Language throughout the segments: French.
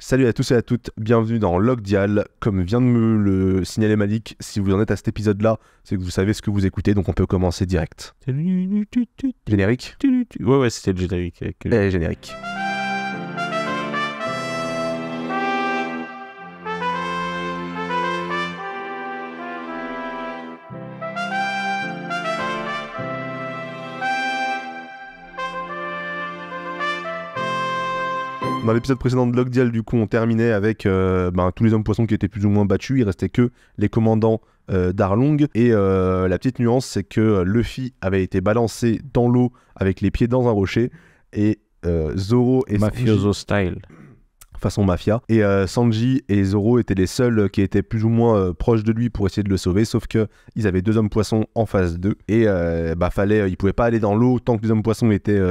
Salut à tous et à toutes, bienvenue dans Log Dial. Comme vient de me le signaler Malik, si vous en êtes à cet épisode-là, c'est que vous savez ce que vous écoutez, donc on peut commencer direct. Générique ? Ouais, c'était le générique. Générique. Dans l'épisode précédent de Log Dial, du coup, on terminait avec tous les hommes poissons qui étaient plus ou moins battus. Il restait que les commandants d'Arlong. Et la petite nuance, c'est que Luffy avait été balancé dans l'eau avec les pieds dans un rocher. Et Zoro et Mafioso style. Façon mafia. Et Sanji et Zoro étaient les seuls qui étaient plus ou moins proches de lui pour essayer de le sauver. Sauf qu'ils avaient deux hommes poissons en face d'eux. Et ils pouvaient pas aller dans l'eau tant que les hommes poissons étaient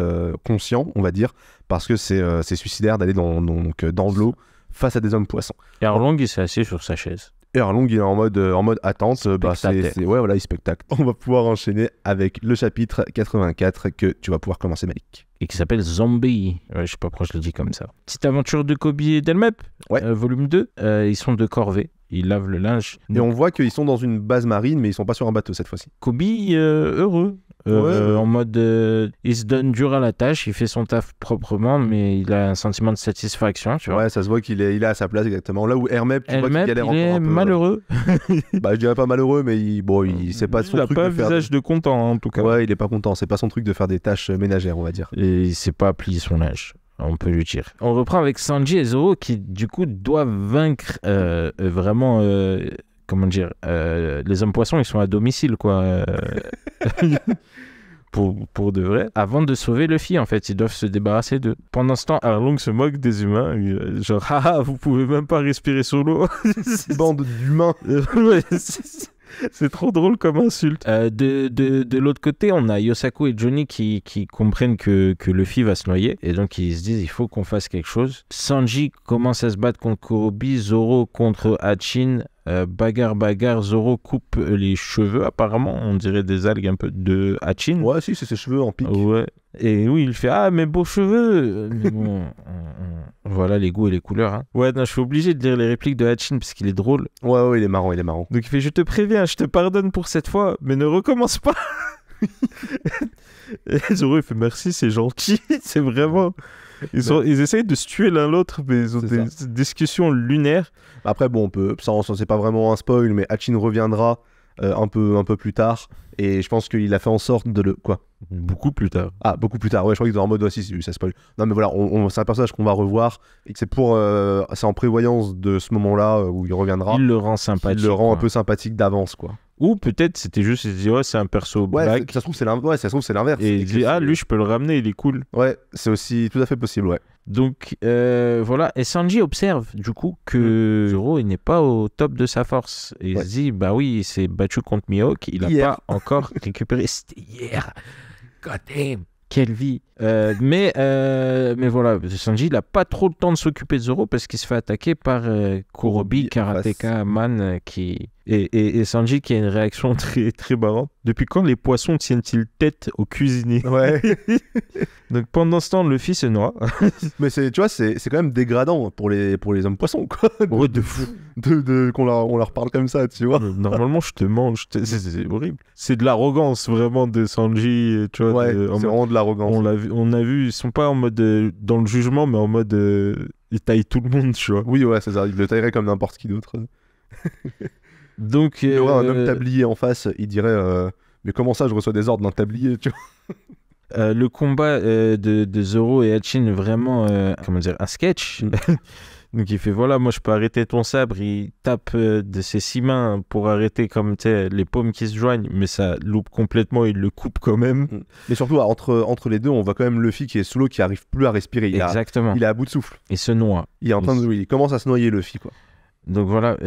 conscients, on va dire. Parce que c'est suicidaire d'aller dans l'eau face à des hommes poissons. Et Arlong, il s'est assis sur sa chaise. Et Arlong, il est en mode attente. Il spectacle. On va pouvoir enchaîner avec le chapitre 84 que tu vas pouvoir commencer, Malik. Et qui s'appelle Zombie. Ouais, je sais pas pourquoi je le dis comme ça. Petite aventure de Kobe et Delmep, volume 2. Ils sont de corvée. Ils lavent le linge. Et on voit qu'ils sont dans une base marine, mais ils sont pas sur un bateau cette fois-ci. Kobe, heureux. En mode, il se donne dur à la tâche, il fait son taf proprement, mais il a un sentiment de satisfaction, tu vois. Ouais, ça se voit qu'il est à sa place exactement. Là où Hermep, tu vois qu'il galère encore un peu. Malheureux. Je dirais pas malheureux, mais c'est pas son truc de faire. Il a pas un visage de content en tout cas. Ouais, il est pas content. C'est pas son truc de faire des tâches ménagères, on va dire. Et il sait pas plier son linge. On peut lui dire. On reprend avec Sanji et Zoro qui du coup doivent vaincre vraiment. Comment dire, les hommes poissons, ils sont à domicile, quoi. Pour de vrai. Avant de sauver Luffy, en fait, ils doivent se débarrasser d'eux. Pendant ce temps, Arlong se moque des humains. Genre, haha, vous pouvez même pas respirer sous l'eau. Bande d'humains. Ouais, c'est trop drôle comme insulte. De l'autre côté, on a Yosaku et Johnny qui comprennent que Luffy va se noyer. Et donc, ils se disent, il faut qu'on fasse quelque chose. Sanji commence à se battre contre Kurobi. Zoro contre Hachin. Bagarre, Zoro coupe les cheveux, apparemment. On dirait des algues un peu de Hachin. Ouais, si, c'est ses cheveux en pique. Ouais. Et oui, il fait « Ah, mes beaux cheveux !» Mais bon, voilà les goûts et les couleurs. Hein. Ouais, non, je suis obligé de lire les répliques de Hachin parce qu'il est drôle. Ouais, il est marrant. Donc il fait « Je te préviens, je te pardonne pour cette fois, mais ne recommence pas !» Et Zoro, il fait « Merci, c'est gentil. » C'est vraiment... Ils essayent de se tuer l'un l'autre, mais ils ont des discussions lunaires. Après, bon, ça c'est pas vraiment un spoil, mais Hachin reviendra un peu plus tard. Et je pense qu'il a fait en sorte de le... Quoi ? Beaucoup plus tard. Ah, beaucoup plus tard. Ouais, je crois qu'il est en mode aussi, ça spoil. Non, mais voilà, c'est un personnage qu'on va revoir. Et que c'est en prévoyance de ce moment-là où il reviendra. Il le rend sympathique. Il le rend un peu sympathique d'avance, quoi. Ou peut-être c'était juste, il se dit, ouais, c'est un perso black. Ça se trouve, c'est l'inverse. Et il dit, lui, je peux le ramener, il est cool. Ouais, c'est aussi tout à fait possible, ouais. Donc, voilà. Et Sanji observe, du coup, que Zoro, il n'est pas au top de sa force. Et il se dit, bah oui, il s'est battu contre Mihawk, il n'a pas encore récupéré. C'était hier. God damn. Quelle vie. Mais voilà, Sanji, il n'a pas trop le temps de s'occuper de Zoro parce qu'il se fait attaquer par Kurobi, Karateka, Man, qui... Et Sanji qui a une réaction très, très marrante. Depuis quand les poissons tiennent-ils tête au cuisinier ? Ouais. Donc pendant ce temps, Luffy se noie. Mais tu vois, c'est quand même dégradant pour les hommes poissons, quoi. Ouais, de fou. On leur parle comme ça, tu vois. Normalement, je te mange. C'est horrible. C'est de l'arrogance, vraiment, de Sanji. Tu vois, ouais, c'est vraiment de l'arrogance. On a vu, ils sont pas en mode dans le jugement, mais en mode ils taillent tout le monde, tu vois. Oui, ouais, c'est ça. Ils le tailleraient comme n'importe qui d'autre. Donc, il y aurait un homme tablier en face, il dirait mais comment ça je reçois des ordres d'un tablier, tu vois. Le combat de Zoro et Hachin, vraiment un sketch. Donc il fait voilà, moi je peux arrêter ton sabre, il tape de ses 6 mains pour arrêter comme les paumes qui se joignent, mais ça loupe complètement, il le coupe quand même. Mais surtout entre les deux, on voit quand même Luffy qui est sous l'eau, qui arrive plus à respirer. Exactement. Il est à bout de souffle. Il se noie. Il commence à se noyer, Luffy, quoi. Donc voilà,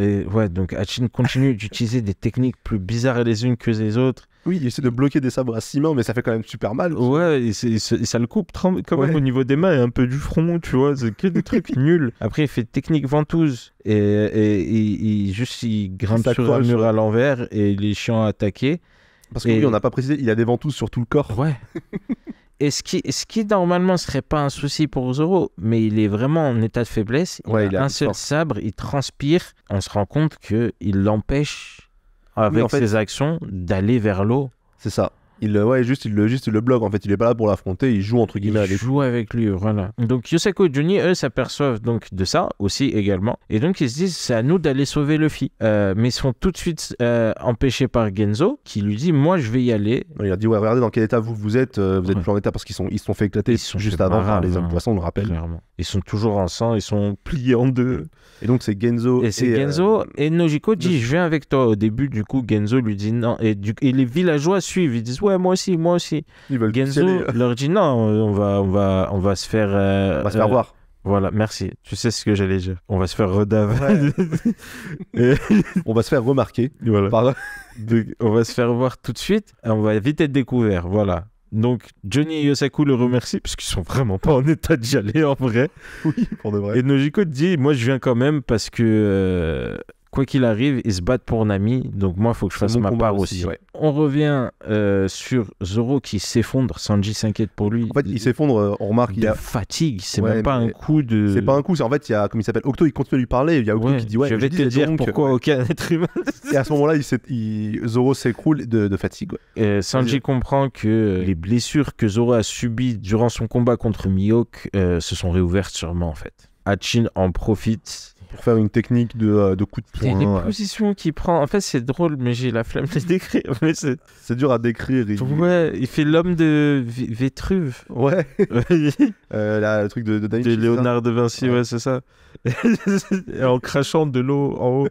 donc Hachin continue d'utiliser des techniques plus bizarres les unes que les autres. Oui, il essaie de bloquer des sabres à 6 mains, mais ça fait quand même super mal. Ouais, et ça le coupe quand même au niveau des mains et un peu du front, tu vois, c'est que des trucs nuls. Après, il fait technique ventouse et il grimpe sur un mur à l'envers et il est chiant à attaquer. Parce que oui, on n'a pas précisé, il a des ventouses sur tout le corps. Ouais. Et ce qui normalement serait pas un souci pour Zoro, mais il est vraiment en état de faiblesse. Il a un seul sabre, il transpire. On se rend compte qu'il l'empêche, avec ses actions, d'aller vers l'eau. C'est ça. Il le bloque, en fait. Il est pas là pour l'affronter, il joue entre guillemets avec lui. Il joue avec lui, voilà. Donc Yosako et Johnny, eux, s'aperçoivent donc de ça aussi également. Et donc ils se disent, c'est à nous d'aller sauver Luffy. Mais ils sont tout de suite empêchés par Genzo, qui lui dit, moi je vais y aller. Il a dit, ouais, regardez dans quel état vous êtes. Vous êtes plus en état parce qu'ils se sont fait éclater juste avant par les hommes poissons, on le rappelle. Clairement. Ils sont toujours en sang, ils sont pliés en deux. Et donc c'est Genzo. Et Nojiko dit, je viens avec toi. Au début, du coup, Genzo lui dit non. Et les villageois suivent, ils disent, ouais, moi aussi. Genzo leur dit non, on va se faire... on va se faire voir. Voilà, merci. Tu sais ce que j'allais dire. On va se faire redave. Ouais. On va se faire remarquer. Voilà. Donc, on va se faire voir tout de suite. Et on va vite être découvert. Voilà. Donc, Johnny et Yosaku le remercient parce qu'ils sont vraiment pas en état d'y aller en vrai. Oui, pour de vrai. Et Nojiko dit, moi je viens quand même parce que... quoi qu'il arrive, ils se battent pour Nami, donc moi, il faut que je fasse ma part aussi. Ouais. On revient sur Zoro qui s'effondre. Sanji s'inquiète pour lui. En fait, il s'effondre, on remarque. Il y a fatigue, c'est même pas un coup de. C'est pas un coup, c'est en fait, il y a, comme il s'appelle, Octo, il continue à lui parler. Il y a Octo qui dit, ouais, je vais te dire donc, pourquoi aucun être humain. Et à ce moment-là, Zoro s'écroule de fatigue. Ouais. Sanji comprend que les blessures que Zoro a subies durant son combat contre Mihawk se sont réouvertes sûrement, en fait. Hachin en profite. Pour faire une technique de coup de poing. Les positions qu'il prend, en fait c'est drôle, mais j'ai la flemme de les décrire. Mais c'est dur à décrire. Ouais, il fait l'homme de Vétruve. Ouais. Le truc de David. De Léonard de Vinci, ouais, c'est ça. En crachant de l'eau en haut.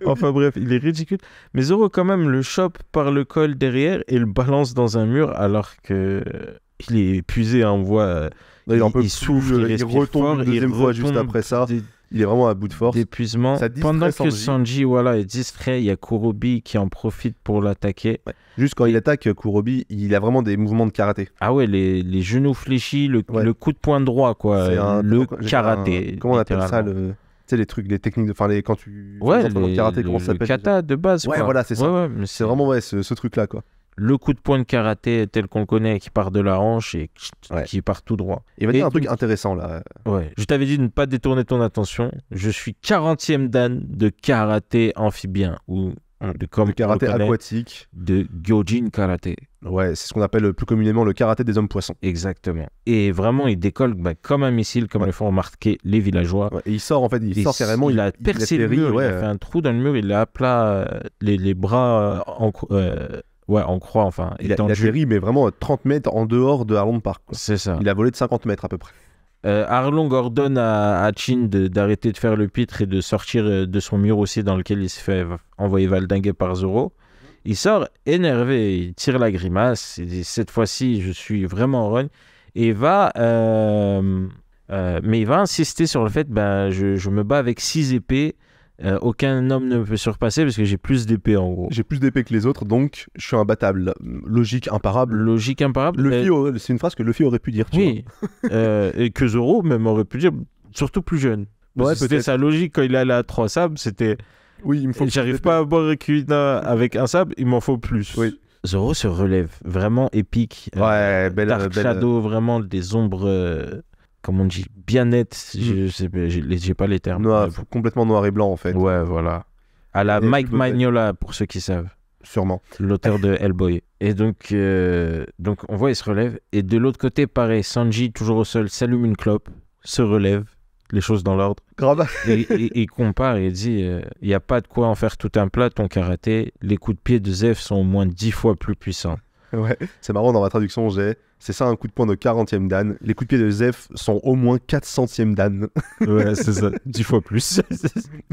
Enfin bref, il est ridicule. Mais Zoro quand même le chope par le col derrière et le balance dans un mur alors que il est épuisé, hein, on voit. Il souffle, il retombe une deuxième fois juste après ça. Il est vraiment à bout de force. D'épuisement. Pendant que Sanji est distrait, il y a Kurobi qui en profite pour l'attaquer. Ouais. Juste quand il attaque, Kurobi, il a vraiment des mouvements de karaté. Ah ouais, les genoux fléchis, le coup de poing droit, quoi. Le karaté. Comment on appelle ça Tu sais, les trucs, les techniques, quand tu... Ouais, le karaté, comment ça s'appelle ? Le kata de base, ouais, quoi. Voilà, c'est ça. Ouais, c'est vraiment ce truc-là, quoi. Le coup de poing de karaté tel qu'on le connaît, qui part de la hanche et qui part tout droit. Il va dire un truc intéressant là. Ouais. Je t'avais dit de ne pas détourner ton attention. Je suis 40e dan de karaté amphibien ou de karaté aquatique. De Gyojin karaté. Ouais, c'est ce qu'on appelle plus communément le karaté des hommes poissons. Exactement. Et vraiment, il décolle comme un missile, comme le font remarquer les villageois. Ouais, et il sort sort carrément. Il a percé le mur, il a fait un trou dans le mur, il a à plat les bras en croix, enfin. Il a atterri, mais vraiment 30 mètres en dehors de Arlong Park. Quoi. C'est ça. Il a volé de 50 mètres à peu près. Arlong ordonne à Hachin d'arrêter de faire le pitre et de sortir de son mur aussi dans lequel il se fait envoyer valdinguer par Zoro. Il sort énervé, il tire la grimace, il dit cette fois-ci je suis vraiment rogne et mais il va insister sur le fait je me bats avec 6 épées. Aucun homme ne peut surpasser parce que j'ai plus d'épées en gros. J'ai plus d'épées que les autres, donc je suis imbattable. Logique imparable. Logique imparable. C'est une phrase que Luffy aurait pu dire. Oui. Et que Zoro même aurait pu dire, surtout plus jeune. Ouais, c'était sa logique quand il allait à 3 sabres, c'était. Oui, il me faut. J'arrive pas à boire Kuina avec un sabre, il m'en faut plus. Oui. Zoro se relève, vraiment épique. Ouais, Dark Shadow, vraiment des ombres. Comme on dit, bien net, j'ai pas les termes. Complètement noir et blanc en fait. Ouais, voilà. À la Mike Mignola, pour ceux qui savent. Sûrement. L'auteur de Hellboy. Et donc on voit, il se relève. Et de l'autre côté, pareil, Sanji, toujours au sol, s'allume une clope, se relève, les choses dans l'ordre. Grave. Et il compare et dit, il n'y a pas de quoi en faire tout un plat, ton karaté. Les coups de pied de Zef sont au moins 10 fois plus puissants. Ouais, c'est marrant, dans ma traduction, c'est ça un coup de poing de 40e dan. Les coups de pied de Zef sont au moins 400e dan. Ouais, c'est ça, 10 fois plus.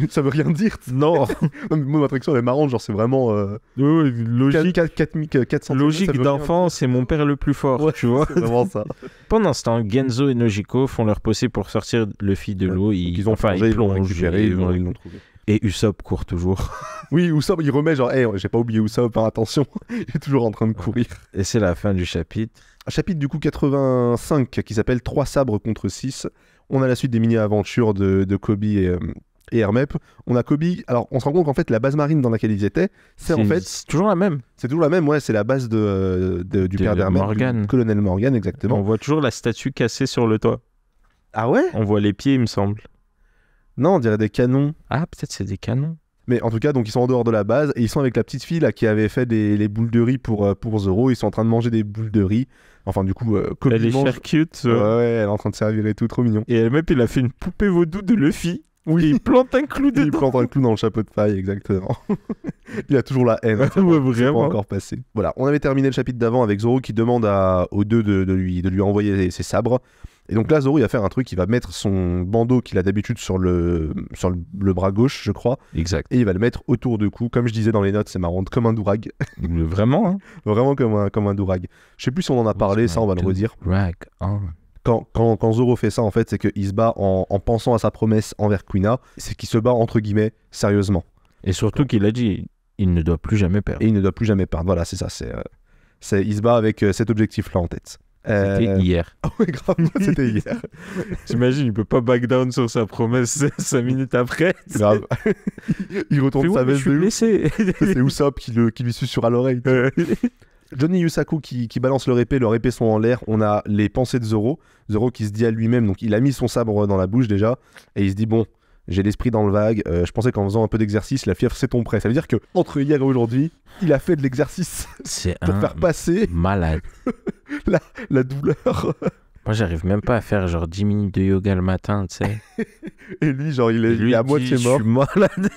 Ça veut rien dire. Non. Non, mais moi, ma traduction, elle est marrante, genre c'est vraiment... logique. 400 logique d'enfant, c'est mon père le plus fort, ouais, tu vois. C'est vraiment ça. Pendant ce temps, Genzo et Nojiko font leur possible pour sortir Luffy de l'eau. Ils ont plongé, ils l'ont récupéré, ils l'ont trouvé. Et Usopp court toujours. Oui, Usopp, il remet genre, j'ai pas oublié Usopp, hein, attention, il est toujours en train de courir. Et c'est la fin du chapitre. Un chapitre du coup 85 qui s'appelle 3 sabres contre 6. On a la suite des mini-aventures de Koby et Hermep, on a Kobe. Alors, on se rend compte qu'en fait, la base marine dans laquelle ils étaient, c'est toujours la même. C'est toujours la même, ouais, c'est la base du père d'Hermep, du colonel Morgan, exactement. On voit toujours la statue cassée sur le toit. Ah ouais? On voit les pieds, il me semble. Non, on dirait des canons. Ah, peut-être c'est des canons. Mais en tout cas, donc ils sont en dehors de la base et ils sont avec la petite fille là qui avait fait les boules de riz pour Zoro. Ils sont en train de manger des boules de riz. Enfin, du coup, Kobe elle est mange... cute. Ouais, elle est en train de servir et tout, trop mignon. Et elle-même, il a fait une poupée vaudou de Luffy. Oui, il plante un clou dedans. Il plante un clou dans le chapeau de paille, exactement. Il a toujours la haine. Ouais, vraiment. C'est pas encore passé. Voilà, on avait terminé le chapitre d'avant avec Zoro qui demande aux deux de lui envoyer ses sabres. Et donc là, Zoro, il va faire un truc, il va mettre son bandeau qu'il a d'habitude sur le bras gauche, je crois. Exact. Et il va le mettre autour du cou. Comme je disais dans les notes, c'est marrant, comme un dourag. Vraiment, hein. Vraiment comme un dourag. Je sais plus si on en a parlé, ça on va le redire. Quand Zoro fait ça, en fait, c'est qu'il se bat en pensant à sa promesse envers Kuina. C'est qu'il se bat, entre guillemets, sérieusement. Et surtout qu'il a dit, il ne doit plus jamais perdre. Et il ne doit plus jamais perdre. Voilà, c'est ça. Il se bat avec cet objectif-là en tête. C'était hier. Ah ouais, grave, c'était hier. T'imagines, il peut pas back down sur sa promesse 5 minutes après. Grave. Il retourne sa veste de ouf. C'est Usopp qui lui susurre à l'oreille. Johnny Yusaku qui balance leur épée sont en l'air. On a les pensées de Zoro. Zoro qui se dit à lui-même, donc il a mis son sabre dans la bouche déjà, et il se dit bon, j'ai l'esprit dans le vague, je pensais qu'en faisant un peu d'exercice, la fièvre s'est prêt. Ça veut dire que entre hier et aujourd'hui, il a fait de l'exercice pour faire passer malade. la douleur. Moi, j'arrive même pas à faire genre 10 minutes de yoga le matin, tu sais. Et lui, genre, il est à moitié mort. Je suis malade.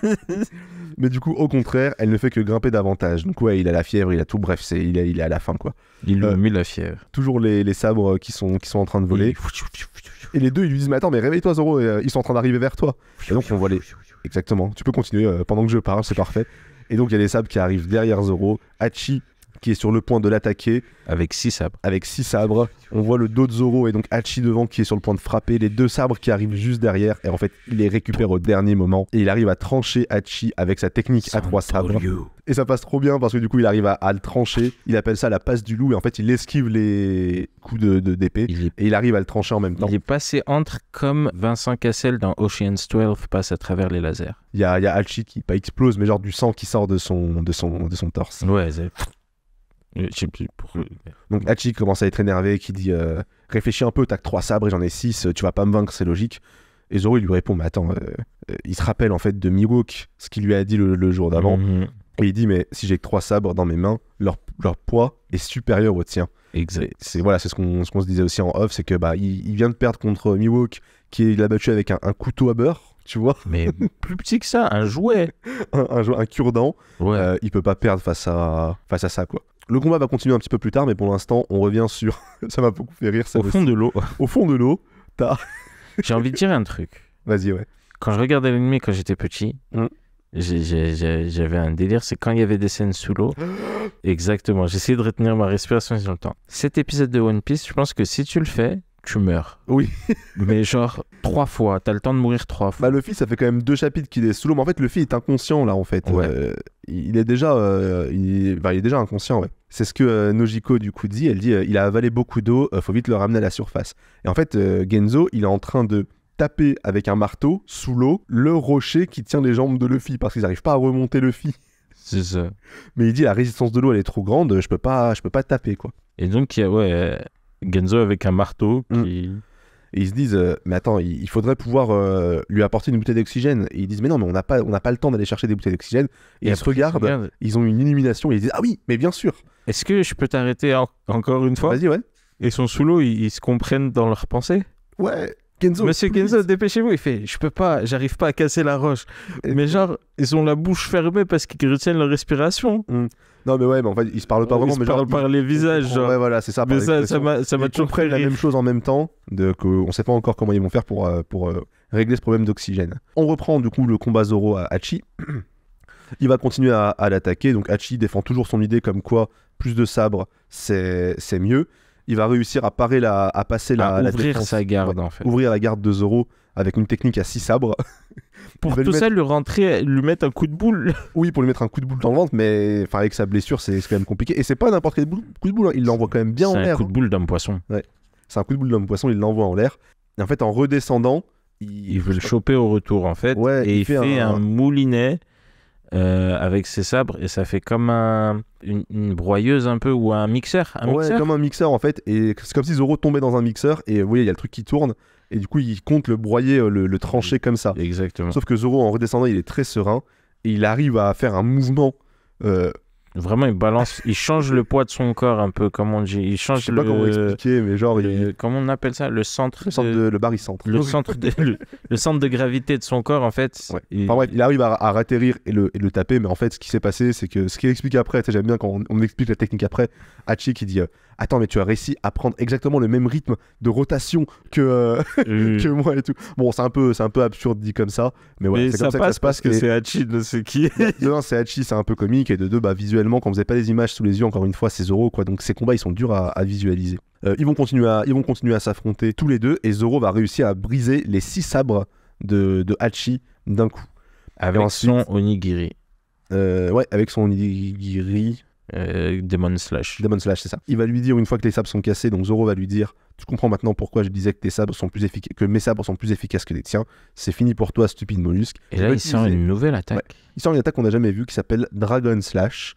Mais du coup, au contraire, elle ne fait que grimper davantage. Donc ouais, il a la fièvre, il a tout. Bref, il est à la fin, quoi. Il lui a mis la fièvre. Toujours les sabres qui sont en train de voler. Et les deux, ils lui disent, mais attends, mais réveille-toi, Zoro, ils sont en train d'arriver vers toi. Et donc, on voit les... Exactement. Tu peux continuer pendant que je parle, c'est parfait. Et donc, il y a les sabres qui arrivent derrière Zoro. Hachi, qui est sur le point de l'attaquer. Avec 6 sabres. Avec 6 sabres. On voit le dos de Zoro et donc Hachi devant qui est sur le point de frapper. Les 2 sabres qui arrivent juste derrière. Et en fait, il les récupère au dernier moment. Et il arrive à trancher Hachi avec sa technique à 3 sabres. Et ça passe trop bien parce que du coup, il arrive à le trancher. Il appelle ça la passe du loup. Et en fait, il esquive les coups d'épée. Et il arrive à le trancher en même temps. Il est passé entre comme Vincent Cassel dans Ocean's 12 passe à travers les lasers. Il y a Hachi qui, pas explose, mais genre du sang qui sort de son torse. Ouais, c'est... Je sais plus pourquoi. Donc Hachi commence à être énervé, qui dit réfléchis un peu, t'as que 3 sabres et j'en ai 6, tu vas pas me vaincre, c'est logique. Et Zoro il lui répond mais attends, il se rappelle en fait de Mihawk, ce qu'il lui a dit le jour d'avant. Et il dit mais si j'ai que 3 sabres dans mes mains, leur poids est supérieur au tien. Exact. C'est ce qu'on se disait aussi en off, c'est que il vient de perdre contre Mihawk qui l'a battu avec un couteau à beurre. Tu vois. Mais plus petit que ça, un jouet. un cure-dent. Ouais. Il peut pas perdre face à ça, quoi. Le combat va continuer un petit peu plus tard, mais pour l'instant, on revient sur... ça m'a beaucoup fait rire. Ça Au fond de l'eau. Au fond de l'eau, t'as... J'ai envie de dire un truc. Vas-y, ouais. Quand je regardais l'anime quand j'étais petit, j'avais un délire, c'est quand il y avait des scènes sous l'eau. Exactement, j'essayais de retenir ma respiration sur le temps. Cet épisode de One Piece, je pense que si tu le fais, tu meurs. Oui. Mais genre 3 fois, t'as le temps de mourir 3 fois. Luffy, ça fait quand même 2 chapitres qu'il est sous l'eau, mais en fait Luffy est inconscient là en fait. Ouais. Il est déjà inconscient, ouais. C'est ce que Nojiko du coup dit, elle dit il a avalé beaucoup d'eau, faut vite le ramener à la surface. Et en fait Genzo, il est en train de taper avec un marteau sous l'eau le rocher qui tient les jambes de Luffy parce qu'ils n'arrivent pas à remonter Luffy. C'est ça. Mais il dit la résistance de l'eau elle est trop grande, je peux pas taper quoi. Et donc il y a Genzo avec un marteau qui... Et ils se disent mais attends, il faudrait pouvoir lui apporter une bouteille d'oxygène. Et ils disent mais non, mais on n'a pas le temps d'aller chercher des bouteilles d'oxygène. Et ils se regardent, ils ont une illumination et ils disent ah oui, mais bien sûr. Est-ce que je peux t'arrêter encore une fois? Vas-y, ouais. Ils sont sous l'eau, ils se comprennent dans leurs pensées? Ouais. Genzo, Monsieur Genzo, dépêchez-vous. Il fait je peux pas, j'arrive pas à casser la roche. Mais genre, ils ont la bouche fermée parce qu'ils retiennent leur respiration. Non mais ouais, mais en fait ils se parlent pas vraiment, mais parlent par les visages, genre. Ouais voilà, c'est ça. Mais ça m'a toujours pris la même chose en même temps, on sait pas encore comment ils vont faire pour régler ce problème d'oxygène. On reprend du coup le combat Zoro à Hachi. Il va continuer à l'attaquer, donc Hachi défend toujours son idée comme quoi plus de sabres c'est mieux. Il va réussir à passer la ouvrir défense, sa garde en fait. Ouvrir la garde de Zoro avec une technique à 6 sabres. Pour tout ça, lui mettre un coup de boule. Oui, pour lui mettre un coup de boule dans le ventre, mais avec sa blessure, c'est quand même compliqué. Et c'est pas n'importe quel coup de boule, hein. Il l'envoie quand même bien en l'air. C'est un coup de boule d'homme poisson. Ouais. C'est un coup de boule d'homme poisson, il l'envoie en l'air. Et en fait, en redescendant, il veut le choper au retour, en fait. Ouais, et il fait un moulinet avec ses sabres, et ça fait comme une broyeuse un peu, ou un mixeur. Ouais, comme un mixeur, en fait. Et c'est comme si Zoro tombait dans un mixeur, et vous voyez, il y a le truc qui tourne, et du coup, il compte le broyer, le trancher comme ça. Exactement. Sauf que Zoro, en redescendant, il est très serein, et il arrive à faire un mouvement... Vraiment, il balance, il change le poids de son corps un peu, comme on dit. Il change je sais pas comment expliquer, mais genre... Comment on appelle ça? Le barycentre. Le centre de gravité de son corps, en fait. Ouais. Enfin bref, il arrive à ratterrir et le taper, mais en fait, ce qui s'est passé, c'est que ce qu'il explique après, tu sais, j'aime bien quand on explique la technique après, Hachi qui dit attends, mais tu as réussi à prendre exactement le même rythme de rotation que moi et tout. Bon, c'est un peu absurde dit comme ça, mais ouais, c'est comme ça que ça se passe. Parce que c'est Hachi, ne sais qui. Non, c'est Hachi, c'est un peu comique, et de deux, bah, visuellement, quand vous n'avez pas les images sous les yeux, encore une fois, c'est Zoro, quoi. Donc ces combats, ils sont durs à visualiser. Ils vont continuer à s'affronter tous les deux, et Zoro va réussir à briser les 6 sabres de Hachi d'un coup. Avec son onigiri. Ouais, avec son onigiri. Demon Slash, c'est ça. Il va lui dire, une fois que les sabres sont cassés, donc Zoro va lui dire, tu comprends maintenant pourquoi je disais que tes sabres sont plus efficaces, que mes sabres sont plus efficaces que les tiens. C'est fini pour toi, stupide mollusque. Et là, il sort une nouvelle attaque. Ouais. Il sort une attaque qu'on n'a jamais vue qui s'appelle Dragon Slash.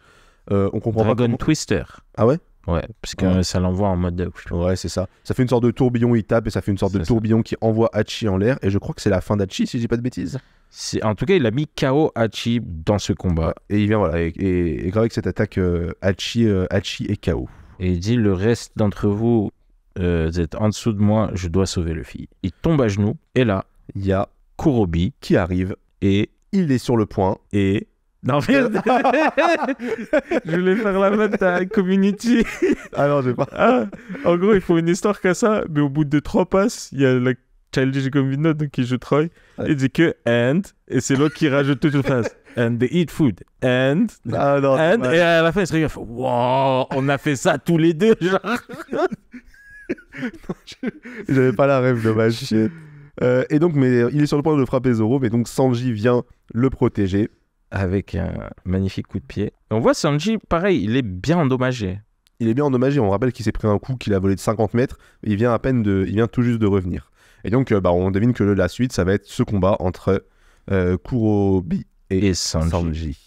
On comprend Dragon pas comment... Twister. Ah ouais? Ouais, parce que ça l'envoie en mode... Ouais, c'est ça. Ça fait une sorte de tourbillon, il tape, et ça fait une sorte de tourbillon qui envoie Hachi en l'air, et je crois que c'est la fin d'Hachi, si je dis pas de bêtises. En tout cas, il a mis KO Hachi dans ce combat. Et il vient, voilà, et avec cette attaque, Hachi est KO. Et il dit, le reste d'entre vous, vous êtes en dessous de moi, je dois sauver le fille. Il tombe à genoux, et là, il y a Kurobi qui arrive, et il est sur le point, et... Non, merde. Je voulais faire la vanne à Community. Ah non, je vais pas. En gros, il faut une histoire comme ça, mais au bout de 3 passes, il y a la Childish Gambino qui joue Troy. Ouais. Il dit que and, et c'est l'autre qui rajoute toute une phrase. And they eat food. And. Ah non, and. Et à la fin, il se regarde, wow, on a fait ça tous les deux, genre. J'avais pas la rêve, dommage. Et donc, mais il est sur le point de frapper Zoro, mais donc Sanji vient le protéger. Avec un magnifique coup de pied. On voit Sanji, pareil, il est bien endommagé. Il est bien endommagé. On rappelle qu'il s'est pris un coup, qu'il a volé de 50 mètres. Il vient tout juste de revenir. Et donc, on devine que la suite, ça va être ce combat entre Kurobi et Sanji.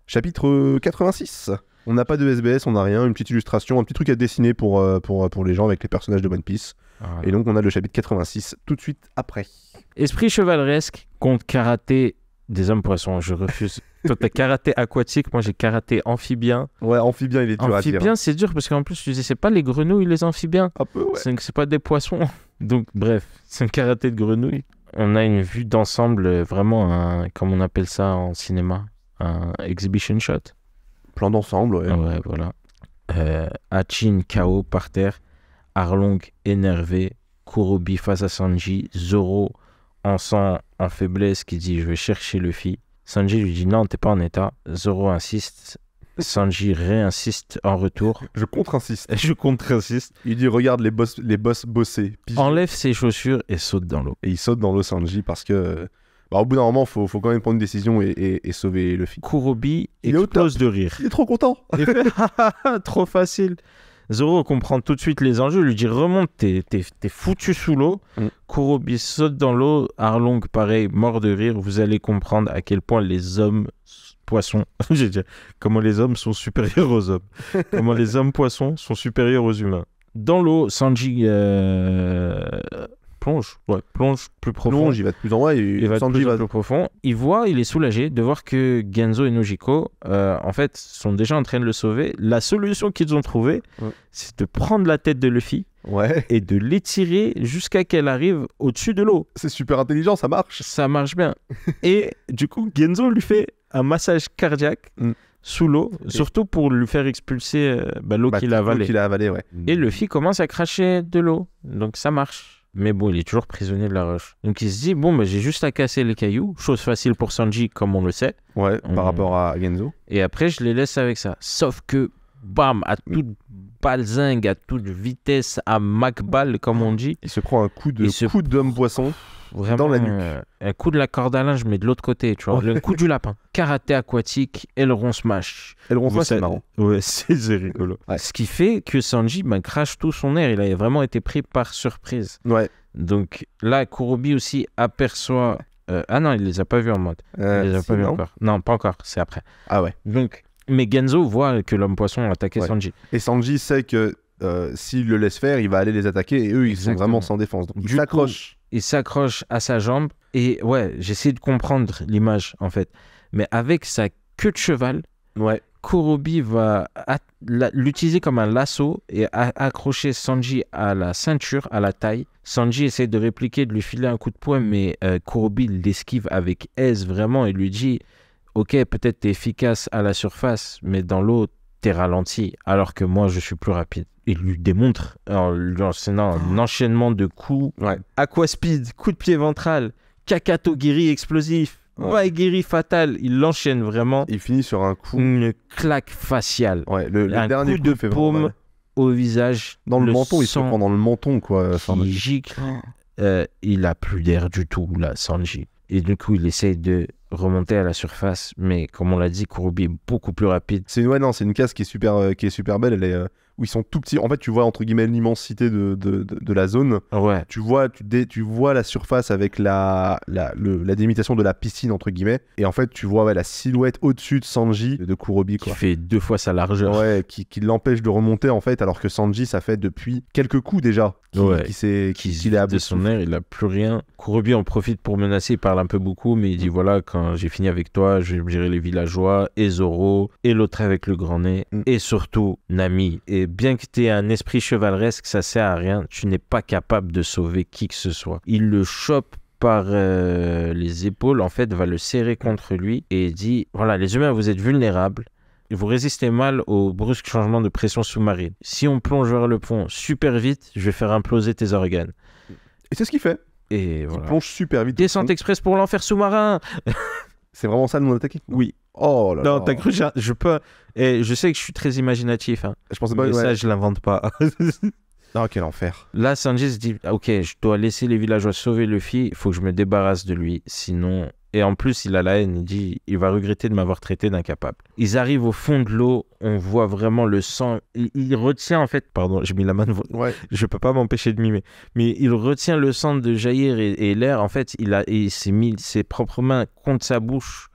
Chapitre 86. On n'a pas de SBS, on n'a rien. Une petite illustration, un petit truc à dessiner pour les gens avec les personnages de One Piece. Voilà. Et donc, on a le chapitre 86 tout de suite après. Esprit chevaleresque contre karaté des hommes poissons, je refuse. Toi, t'as karaté aquatique, moi j'ai karaté amphibien. Ouais, amphibien, il est dur à dire. Amphibien, c'est dur parce qu'en plus, tu disais, c'est pas les grenouilles, les amphibiens. Un peu, ouais. C'est pas des poissons. Donc, bref, c'est un karaté de grenouilles. On a une vue d'ensemble, vraiment, comme on appelle ça en cinéma, un exhibition shot. Plan d'ensemble, ouais. Ouais, voilà. Hachin KO par terre, Arlong énervé, Kurobi face à Sanji, Zoro en sang, en faiblesse, qui dit « je vais chercher Luffy ». Sanji lui dit « non, t'es pas en état ». Zoro insiste, Sanji réinsiste en retour. Je contre-insiste. Il dit « regarde les boss bosser ». Enlève ses chaussures et saute dans l'eau. Et il saute dans l'eau, Sanji, parce que... au bout d'un moment, faut quand même prendre une décision et sauver Luffy. Kurobi explose de rire. Il est trop content. Il fait « trop facile ». Zoro comprend tout de suite les enjeux, lui dit remonte, t'es foutu sous l'eau. Kurobi saute dans l'eau, Arlong pareil, mort de rire. Vous allez comprendre à quel point les hommes poissons, comment les hommes sont supérieurs aux hommes, comment les hommes poissons sont supérieurs aux humains. Dans l'eau, Sanji plonge plus profond. Il va de plus en bas et Sanji va plus profond. Il est soulagé de voir que Genzo et Nojiko, en fait, sont déjà en train de le sauver. La solution qu'ils ont trouvée, c'est de prendre la tête de Luffy et de l'étirer jusqu'à qu'elle arrive au-dessus de l'eau. C'est super intelligent, ça marche. Ça marche bien. Et du coup, Genzo lui fait un massage cardiaque sous l'eau, surtout pour lui faire expulser l'eau qu'il a avalée. Ouais. Et Luffy commence à cracher de l'eau. Donc ça marche. Mais bon, il est toujours prisonnier de la roche. Donc il se dit, j'ai juste à casser les cailloux. Chose facile pour Sanji, comme on le sait. Ouais, par rapport à Genzo. Et après, je les laisse avec ça. Sauf que, bam, à toute balzingue à toute vitesse, à Macball, comme on dit. Il se prend un coup d'homme-poisson vraiment, dans la nuque. Un coup de la corde à linge, mais de l'autre côté, tu vois. Le coup du lapin. Karaté aquatique, aileron smash. Aileron smash, c'est marrant. Ouais, c'est rigolo. Ouais. Ce qui fait que Sanji crache tout son air. Il a vraiment été pris par surprise. Ouais. Donc là, Kurobi aussi aperçoit... ah non, il les a pas vus en mode. Il les a pas vus encore. Non, pas encore, c'est après. Ah ouais. Donc, mais Genzo voit que l'homme poisson a attaqué Sanji. Et Sanji sait que s'il le laisse faire, il va aller les attaquer et eux, ils sont vraiment sans défense. Donc il s'accroche à sa jambe et ouais, j'essaie de comprendre l'image en fait. Mais avec sa queue de cheval, Kurobi va l'utiliser comme un lasso et accrocher Sanji à la ceinture, à la taille. Sanji essaie de répliquer, de lui filer un coup de poing, mais Kurobi l'esquive avec aise vraiment et lui dit « Ok, peut-être t'es efficace à la surface, mais dans l'eau, t'es ralenti, alors que moi, je suis plus rapide. » Il lui démontre en lui enseignant un enchaînement de coups. Aqua Speed, coup de pied ventral, Kakato Giri explosif. Waigiri fatal, il l'enchaîne vraiment. Il finit sur un coup. Une claque faciale. Ouais, le dernier coup de fait paume au visage. Dans le menton, il se prend dans le menton, quoi. Il gicle. Il a plus d'air du tout, là, Sanji. Et du coup, il essaye de remonter à la surface. Mais comme on l'a dit, Kurobi est beaucoup plus rapide. C'est une case qui est super belle. Elle est, où ils sont tout petits. En fait, tu vois, entre guillemets, l'immensité de la zone. Ouais. Tu vois la surface avec la délimitation de la piscine, entre guillemets. Et en fait, tu vois la silhouette au-dessus de Sanji, de Kurobi, quoi. Qui fait 2 fois sa largeur. Ouais, qui l'empêche de remonter, en fait, alors que Sanji, ça fait depuis quelques coups déjà. Qu'il est à bout de son air, il n'a plus rien. Kurobi en profite pour menacer, il parle un peu beaucoup, mais il dit voilà, quand j'ai fini avec toi, je vais gérer les villageois, et Zoro, et l'autre avec le grand nez, et surtout Nami. Et bien que tu aies un esprit chevaleresque, ça sert à rien, tu n'es pas capable de sauver qui que ce soit. Il le chope par les épaules, en fait, va le serrer contre lui, et dit voilà, les humains, vous êtes vulnérables. Vous résistez mal au brusque changement de pression sous-marine. Si on plonge vers le pont super vite, je vais faire imploser tes organes. Et c'est ce qu'il fait. Et voilà. Il plonge super vite. Descente express pour l'enfer sous-marin. C'est vraiment ça le nom d'attaque ? Oui. Oh là là. Non, t'as cru, je peux. Et je sais que je suis très imaginatif. Hein. Je pensais pas. Mais ça, je l'invente pas. Oh, quel enfer. Là, Sanji se dit ok, je dois laisser les villageois sauver Luffy. Il faut que je me débarrasse de lui. Sinon. Et en plus, il a la haine, il dit il va regretter de m'avoir traité d'incapable. Ils arrivent au fond de l'eau, on voit vraiment le sang. Il retient en fait, pardon, j'ai mis la main devant. Ouais. Je peux pas m'empêcher de mimer. Mais il retient le sang de jaillir et l'air. En fait, il s'est mis ses propres mains contre sa bouche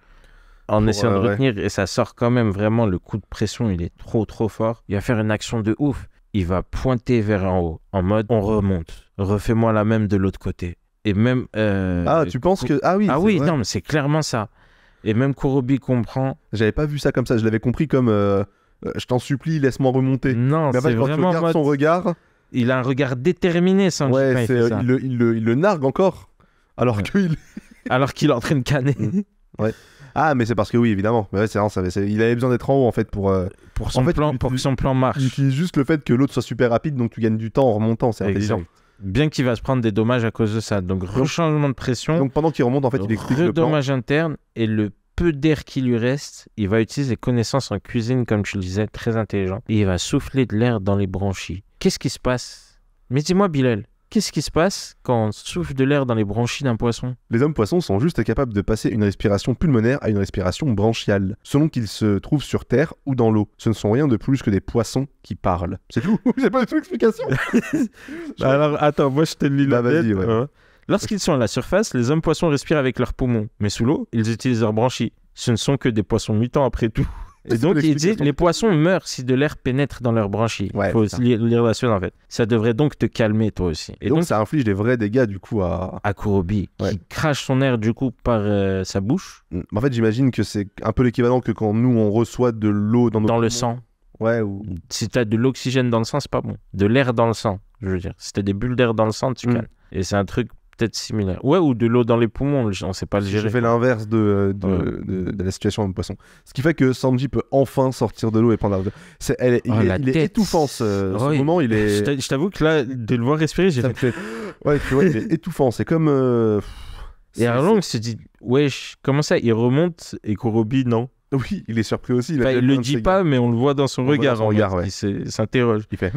en essayant de retenir. Et ça sort quand même vraiment, le coup de pression, il est trop fort. Il va faire une action de ouf. Il va pointer vers en haut, en mode on remonte. Refais-moi la même de l'autre côté. Et même. Tu penses que. Ah oui, vrai. Non, mais c'est clairement ça. Et même Kurobi comprend. J'avais pas vu ça comme ça, je l'avais compris comme je t'en supplie, laisse-moi remonter. Non, mais c'est quand vraiment. Tu regardes son regard. Il a un regard déterminé, Sanji. Ouais, il le nargue encore. Alors qu'il est en train de canner. Ouais. Ah, mais c'est parce que oui, évidemment. Mais ouais, il avait besoin d'être en haut en fait pour que son plan marche. Il utilise juste le fait que l'autre soit super rapide, donc tu gagnes du temps en remontant, c'est intelligent. Bien qu'il va se prendre des dommages à cause de ça. Donc, rechangement de pression. Donc, pendant qu'il remonte, en fait, il explique le plan. Redommage interne. Et le peu d'air qui lui reste, il va utiliser ses connaissances en cuisine, comme tu le disais, très intelligent. Et il va souffler de l'air dans les branchies. Qu'est-ce qui se passe ? Mais dis-moi, Bilal, qu'est-ce qui se passe quand on souffle de l'air dans les branchies d'un poisson ? Les hommes poissons sont juste capables de passer une respiration pulmonaire à une respiration branchiale, selon qu'ils se trouvent sur Terre ou dans l'eau. Ce ne sont rien de plus que des poissons qui parlent. C'est tout. J'ai pas du tout d'explication. Alors, attends, moi je te le lis la vas-y, ouais. Lorsqu'ils sont à la surface, les hommes poissons respirent avec leurs poumons. Mais sous l'eau, ils utilisent leurs branchies. Ce ne sont que des poissons mutants après tout. Et donc, il dit les poissons meurent si de l'air pénètre dans leurs branchies. Il faut lire la suite en fait. Ça devrait donc te calmer toi aussi. Et donc, ça inflige des vrais dégâts du coup à Kurobi, qui crache son air du coup par sa bouche. En fait, j'imagine que c'est un peu l'équivalent que quand nous on reçoit de l'eau dans le sang. Ouais. Si t'as de l'oxygène dans le sang, c'est pas bon. De l'air dans le sang, je veux dire. Si t'as des bulles d'air dans le sang, tu calmes. Et c'est un truc peut-être similaire. Ouais, ou de l'eau dans les poumons, on sait pas le gérer. J'ai fait l'inverse de la situation d'un poisson. Ce qui fait que Sanji peut enfin sortir de l'eau et prendre la... Il est étouffant ce moment. Il est... Je t'avoue que là, de le voir respirer, j'ai fait... Ouais, tu vois, il est étouffant. C'est comme... Et Arlong se dit, wesh, comment ça, il remonte et Kurobi, non. Oui, il est surpris aussi. Enfin, il le dit pas, mais on le voit dans son regard. Ouais. Il s'interroge. Il fait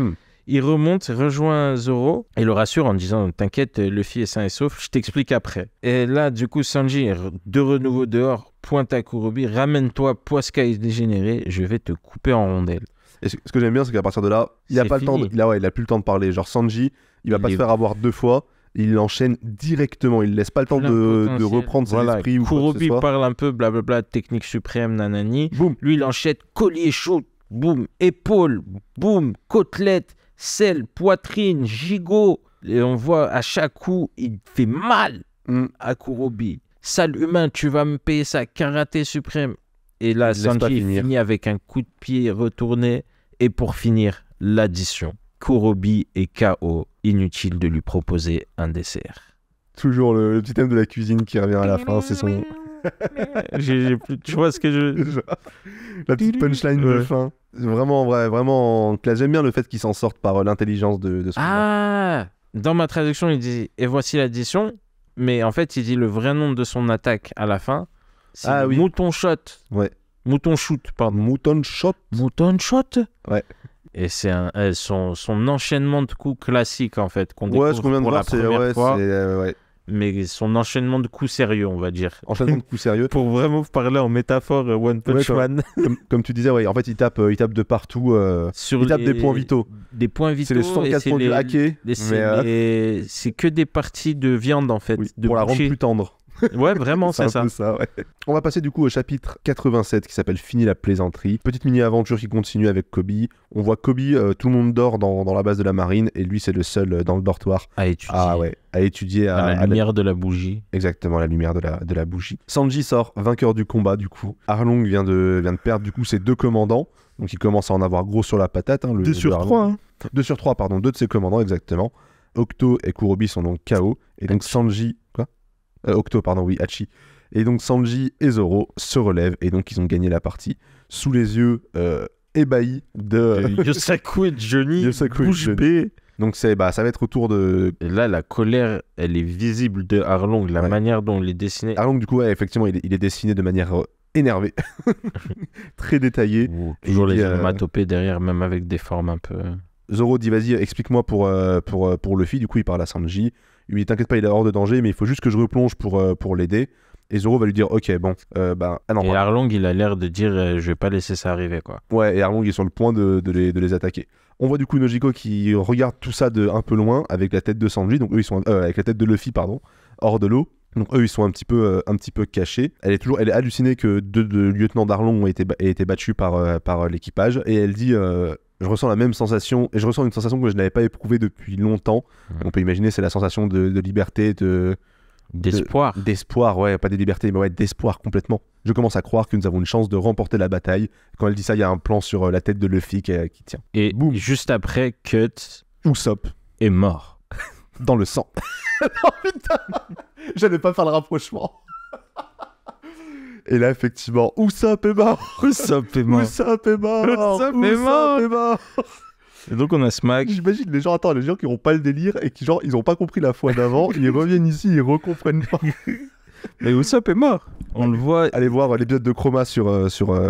Il remonte, rejoint Zoro et le rassure en disant « T'inquiète, Luffy est sain et sauf, je t'explique après. » Et là, du coup, Sanji, de renouveau dehors, pointe à Kurobi « Ramène-toi, Poiscaille dégénéré, je vais te couper en rondelles. » Et ce que j'aime bien, c'est qu'à partir de là, il a pas le temps. Il a plus le temps de parler. Genre Sanji, il va pas se faire avoir 2 fois. Il enchaîne directement. Il laisse pas le temps de reprendre ses esprits. Kurobi parle un peu, blablabla, technique suprême, nanani. Boum. Lui, il enchaîne collier chaud, boum, épaule, boum, côtelette, selle, poitrine, gigot. Et on voit à chaque coup, il fait mal à Kurobi. Sale humain, tu vas me payer ça, karaté suprême. Et là, Sanji finit avec un coup de pied retourné. Et pour finir, l'addition. Kurobi est KO. Inutile de lui proposer un dessert. Toujours le petit thème de la cuisine qui revient à la fin, c'est son... Tu vois ce que je... La petite punchline de fin. Vraiment, vraiment classe. J'aime bien le fait qu'il s'en sorte par l'intelligence de son... Dans ma traduction, il dit « Et voici l'addition ». Mais en fait, il dit le vrai nom de son attaque à la fin. C'est Mouton Shot. Ouais. Mouton Shoot, pardon. Mouton Shot. Mouton Shot. Ouais. Et c'est son enchaînement de coups classique, en fait, qu'on découvre ce qu'on vient de pour voir, la première fois. Ouais. Mais son enchaînement de coups sérieux, on va dire. Enchaînement de coups sérieux. Pour vraiment parler en métaphore One Punch Man. Comme tu disais, en fait, il tape de partout. Il tape des points vitaux. Des points vitaux. C'est les 64 points du hacké. C'est que des parties de viande, en fait. Pour la rendre plus tendre. Ouais, vraiment, c'est ça. Ouais. On va passer du coup au chapitre 87 qui s'appelle Fini la plaisanterie. Petite mini-aventure qui continue avec Kobe. On voit Kobe, tout le monde dort dans la base de la marine et lui c'est le seul dans le dortoir à étudier. À étudier à la lumière de la bougie. Exactement, à la lumière de la bougie. Sanji sort vainqueur du combat du coup. Arlong vient de perdre du coup ses 2 commandants. Donc il commence à en avoir gros sur la patate. 2 sur 3. 2 sur 3, pardon. 2 de ses commandants, exactement. Octo et Kurobi sont donc KO. Et donc Sanji... Octo, pardon, oui, Hachi. Et donc Sanji et Zoro se relèvent et donc ils ont gagné la partie sous les yeux ébahis de Yosaku et Johnny, bouche bée. Donc ça va être au tour de... Et là, la colère, elle est visible de Arlong, la manière dont il est dessiné. Arlong, du coup, effectivement, il est dessiné de manière énervée, très détaillée. Toujours les onomatopées derrière, même avec des formes un peu... Zoro dit, vas-y, explique-moi pour Luffy. Du coup, il parle à Sanji. Il dit, t'inquiète pas, il est hors de danger, mais il faut juste que je replonge pour l'aider. Et Zoro va lui dire, ok, bon, non. Et Arlong, il a l'air de dire, je vais pas laisser ça arriver, quoi. Ouais, et Arlong est sur le point de les attaquer. On voit du coup Nojiko qui regarde tout ça de un peu loin avec la tête de Sanji, donc eux ils sont avec la tête de Luffy, pardon, hors de l'eau. Donc eux ils sont un petit peu cachés. Elle est hallucinée que 2 lieutenants d'Arlong aient été battus par l'équipage et elle dit. Je ressens la même sensation, et je ressens une sensation que je n'avais pas éprouvée depuis longtemps. On peut imaginer, c'est la sensation de liberté, d'espoir. D'espoir, ouais, pas de liberté, mais ouais, d'espoir complètement. Je commence à croire que nous avons une chance de remporter la bataille. Quand elle dit ça, il y a un plan sur la tête de Luffy qui tient. Et boum. Juste après, Cut Usopp est mort. Dans le sang. Oh putain, j'allais pas faire le rapprochement. Et là, effectivement, Usopp est mort. Usopp est mort. Et donc, on a Smack. J'imagine les gens qui n'ont pas le délire et qui, ils n'ont pas compris la fois d'avant. Ils reviennent ici, ils recomprennent pas. Mais Usopp est mort. On le voit. Allez voir l'épisode de Chroma sur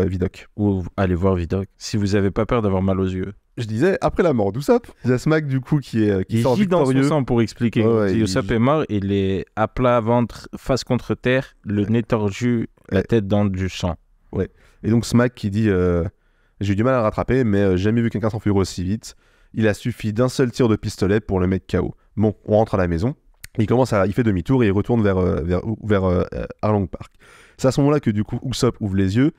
Vidoc. Ou allez voir Vidoc si vous n'avez pas peur d'avoir mal aux yeux. Je disais, après la mort d'Usopp, il y a Smack du coup qui sort gît dans victorieux. son sang pour expliquer. Si Usopp est mort, il est à plat ventre, face contre terre, le nez tordu, la tête dans du sang. Ouais. Et donc Smack qui dit j'ai eu du mal à le rattraper, mais j'ai jamais vu quelqu'un s'enfuir aussi vite. Il a suffi d'un seul tir de pistolet pour le mettre KO. Bon, on rentre à la maison. Il fait demi-tour et il retourne vers Arlong Park. C'est à ce moment-là que du coup Usopp ouvre les yeux.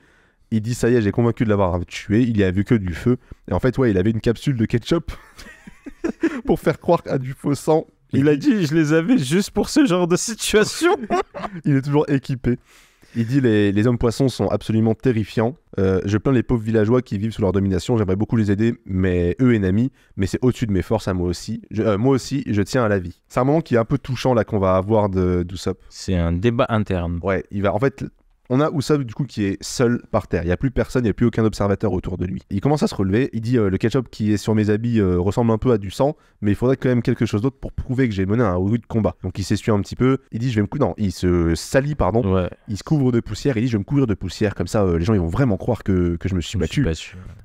Il dit ça y est, j'ai convaincu de l'avoir tué. Il y a vu que du feu. Et en fait, il avait une capsule de ketchup pour faire croire à du faux sang. Il a dit je les avais juste pour ce genre de situation. Il est toujours équipé. Il dit les hommes poissons sont absolument terrifiants. Je plains les pauvres villageois qui vivent sous leur domination. J'aimerais beaucoup les aider, mais eux ennemis. Mais c'est au-dessus de mes forces à moi aussi. Moi aussi, je tiens à la vie. C'est un moment qui est un peu touchant là qu'on va avoir d'Usopp. C'est un débat interne. Ouais, il va en fait. On a Usopp du coup qui est seul par terre. Il n'y a plus personne, il n'y a plus aucun observateur autour de lui. Il commence à se relever. Il dit le ketchup qui est sur mes habits ressemble un peu à du sang, mais il faudrait quand même quelque chose d'autre pour prouver que j'ai mené un rude combat. Donc il s'essuie un petit peu. Il dit je vais me couvrir. Non, il se salit pardon. Ouais. Il se couvre de poussière. Il dit je vais me couvrir de poussière comme ça les gens ils vont vraiment croire que je me suis battu.